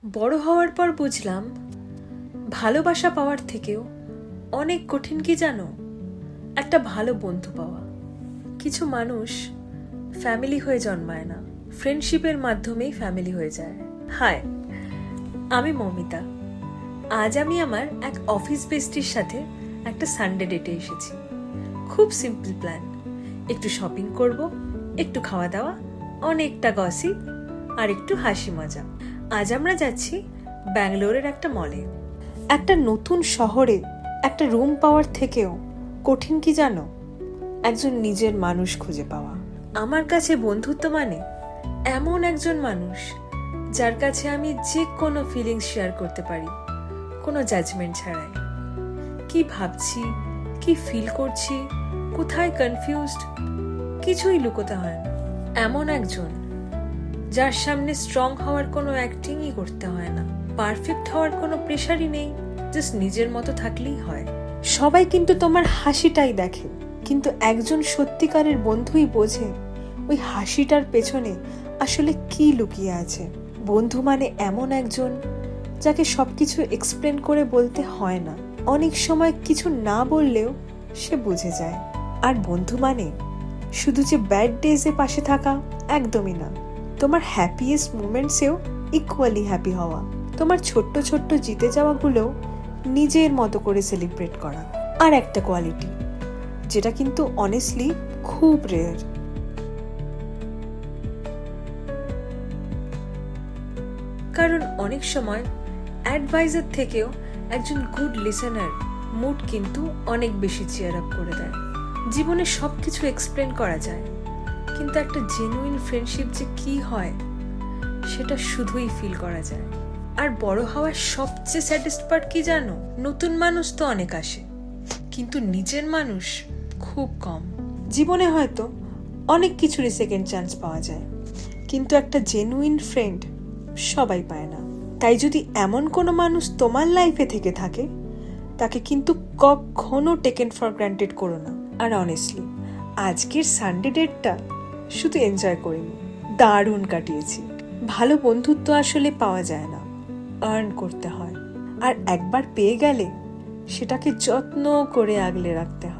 বড় হওয়ার পর বুঝলাম ভালোবাসা পাওয়ার থেকেও অনেক কঠিন কি জানো, একটা ভালো বন্ধু পাওয়া। কিছু মানুষ ফ্যামিলি হয়ে জন্মায় না, ফ্রেন্ডশিপের মাধ্যমেই ফ্যামিলি হয়ে যায়। হাই, আমি মমিতা। আজ আমি আমার এক অফিস বেস্টির সাথে একটা সানডে ডেটে এসেছি। খুব সিম্পল প্ল্যান, একটু শপিং করব, একটু খাওয়া দাওয়া, অনেকটা গসিপ আর একটু হাসি মজা। আজ আমরা যাচ্ছি ব্যাঙ্গালোরের একটা মলে। একটা নতুন শহরে একটা রুম পাওয়ার থেকেও কঠিন কি জানো, একজন নিজের মানুষ খুঁজে পাওয়া। আমার কাছে বন্ধুত্ব মানে এমন একজন মানুষ যার কাছে আমি যে কোনো ফিলিংস শেয়ার করতে পারি, কোনো জাজমেন্ট ছাড়াই। কি ভাবছি, কি ফিল করছি, কোথায় কনফিউজড, কিছুই লুকোতে হয় না। এমন একজন যার সামনে স্ট্রং হওয়ার কোনো অ্যাক্টিংই করতে হয় না, পারফেক্ট হওয়ার কোনো প্রেশারই নেই, জাস্ট নিজের মতো থাকলেই হয়। সবাই কিন্তু তোমার হাসিটাই দেখে, কিন্তু একজন সত্যিকারের বন্ধুই বোঝে ওই হাসিটার পেছনে আসলে কি লুকিয়ে আছে। বন্ধু মানে এমন একজন যাকে সবকিছু এক্সপ্লেন করে বলতে হয় না, অনেক সময় কিছু না বললেও সে বুঝে যায়। আর বন্ধু মানে শুধু যে ব্যাড ডেজে পাশে থাকা, একদমই না। তোমার হ্যাপিয়েস্ট মোমেন্টসেও ইকুয়ালি হ্যাপি হওয়া, তোমার ছোট্ট ছোট্ট জিতে যাওয়াগুলো নিজের মতো করে সেলিব্রেট করা। আর একটা কোয়ালিটি যেটা কিন্তু অনেস্টলি খুব রেয়ার, কারণ অনেক সময় অ্যাডভাইজার থেকেও একজন গুড লিসেনার মুড কিন্তু অনেক বেশি চিয়ার আপ করে দেয়। জীবনে সব কিছু এক্সপ্লেন করা যায়, কিন্তু একটা জেনুইন ফ্রেন্ডশিপ যে কি হয় সেটা শুধুই ফিল করা যায়। আর বড় হওয়ার সবচেয়ে স্যাডেস্ট পার্ট কি জানো, নতুন মানুষ তো অনেক আসে, কিন্তু নিজের মানুষ খুব কম। জীবনে হয়তো অনেক কিছুরই সেকেন্ড চান্স পাওয়া যায়, কিন্তু একটা জেনুইন ফ্রেন্ড সবাই পায় না। তাই যদি এমন কোনো মানুষ তোমার লাইফে থেকে থাকে, তাকে কিন্তু কখনো টেকেন ফর গ্রান্টেড করো না। আর অনেস্টলি আজকের সানডে ডেটটা শুধু এনজয় করিনি, দারুণ কাটিয়েছি। ভালো বন্ধুত্ব আসলে পাওয়া যায় না, আর্ন করতে হয়। আর একবার পেয়ে গেলে সেটাকে যত্ন করে আগলে রাখতে হয়।